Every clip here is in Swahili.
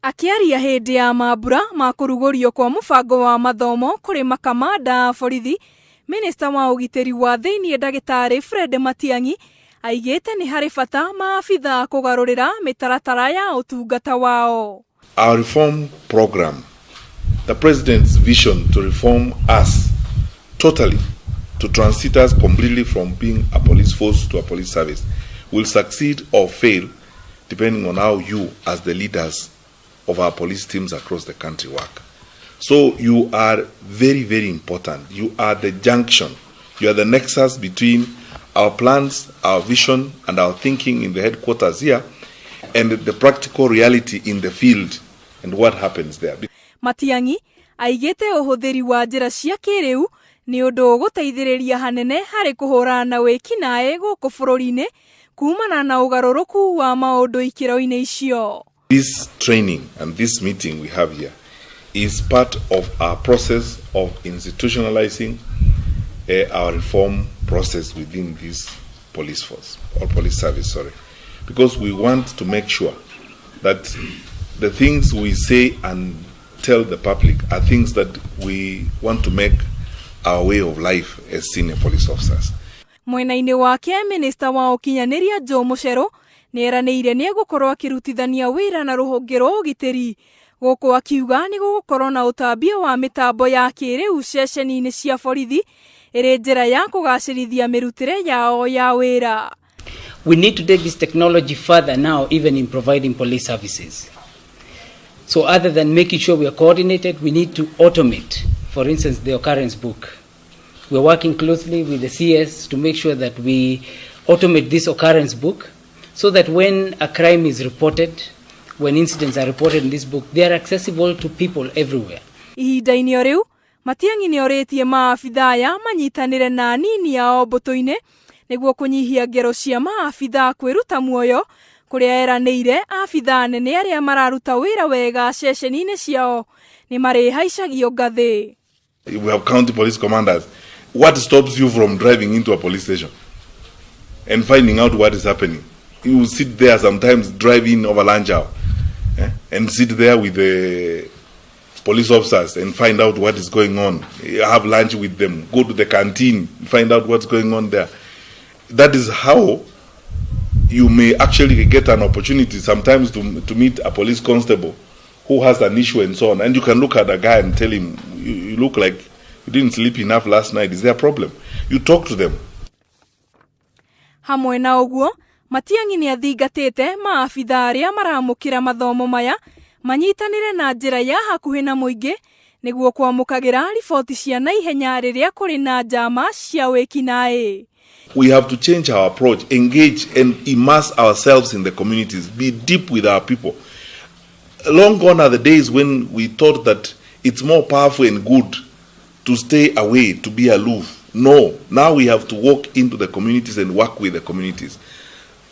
Akiaria hindi ya mambura ma kurugurio kwa mubango wa mathomo kuri makomanda borithi, Minista wa Ugitĩri wa thiinii Ndagĩtarĩ Fred Mating'i aigĩte ni harĩ bata maabitha kugarũrĩra mĩtaratara ya ũtungata wao. Our reform program, the President's vision to reform us totally, to transit us completely from being a police force to a police service, will succeed or fail depending on how you, as the leaders of our police teams across the country, work. So you are very, very important. You are the junction. You are the nexus between our plans, our vision, and our thinking in the headquarters here, and the practical reality in the field and what happens there. Mating'i aigĩte ũhũthĩri wa njĩra cia kĩrĩu nĩ ũndũ ũgũteithĩrĩria hanene harĩ kũhũrana na wĩkinaĩ gũkũ bũrũri-inĩ kumana na ũgarũrũku wa maũndũ ikĩro-inĩ icio. This training and this meeting we have here is part of our process of institutionalizing our reform process within this police force or police service, because we want to make sure that the things we say and tell the public are things that we want to make our way of life as senior police officers. Mwena-inĩ wake, Minista wa Ũkinyanĩria Joe Mucheru nĩeranĩire nĩ egũkorwo akĩrutithania wira na rũhonge rwa ũgitĩri, gũkũ akiuga nĩ gũgũkorwo na ũtambia wa mĩtambo ya kĩrĩu ceceni-inĩ cia borithi ĩrĩ njĩra ya kũgacĩrithia mĩrutĩre yao ya wĩra. We need to take this technology further now, even in providing police services. So other than making sure we are coordinated, we need to automate, for instance, the occurrence book. We're working closely with the CS to make sure that we automate this occurrence book so that when a crime is reported, when incidents are reported in this book, they are accessible to people everywhere. Ihinda-inĩ o rĩu, Mating'i nĩorĩtie maabitha aya manyitanĩre na anini ao mbũtũ-inĩ nĩguo kũnyihia ngero cia maabitha kwĩruta muoyo, kũrĩa eranĩire abitha nene arĩa mararuta wĩra wega ceceni-inĩ ciao nĩ marĩhaicagio ngathĩ. We have county police commanders. What stops you from driving into a police station and finding out what is happening? You sit there sometimes, drive in over lunch hour, and sit there with the police officers and find out what is going on. Have lunch with them, go to the canteen, find out what's going on there. That is how you may actually get an opportunity sometimes to meet a police constable who has an issue and so on. And you can look at a guy and tell him, you look like you didn't sleep enough last night. Is there a problem? You talk to them. Hamwe na ũguo, Mating'i nĩathingatĩte maabitha arĩa maramũkĩra mathomo maya manyitanĩre na njĩra ya hakuhĩ na mũingĩ nĩguo kwamũkagĩra riboti cia naihenya rĩrĩa kũrĩ na njama cia wĩkinaĩ. We have to change our approach, engage and immerse ourselves in the communities, be deep with our people. Long gone are the days when we thought that it's more powerful and good to stay away, to be aloof. No, now we have to walk into the communities and work with the communities.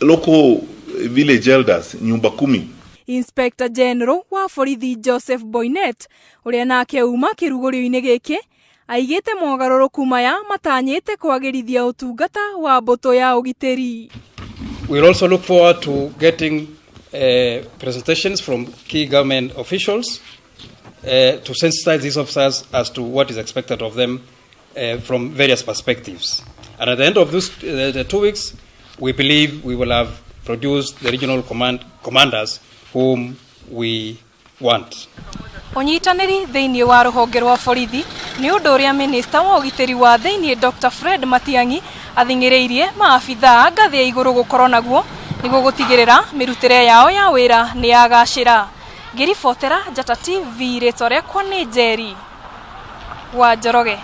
Local village elders, nyumba kumi. Inspector General wa borithi Joseph Boynet, ũrĩa nake uma kĩrugũrio-inĩ gĩkĩ, aigĩte mogarũrũku maya matanyĩte kwagĩrithia ũtungata wa mbũtũ ya ũgitĩri. We'll also look forward to getting presentations from key government officials to sensitize these officers as to what is expected of them from various perspectives. And at the end of the 2 weeks, we believe we will have produced the regional commanders whom we want. Ũnyitanĩri thĩinĩ wa rũhonge rwa borithi nĩ ũndũ ũrĩa Minista wa Ũgitĩri wa thĩinĩ Dr. Fred Mating'i athing'ĩrĩirie maabitha ngathĩ ya igũrũ gũkorwo naguo nĩguo gũtigĩrĩra mĩrutĩre yao ya wĩra nĩ yagacĩra. Ngĩribotera Njata TV, rĩtwa rĩakwa nĩ Njeri wa Njoroge.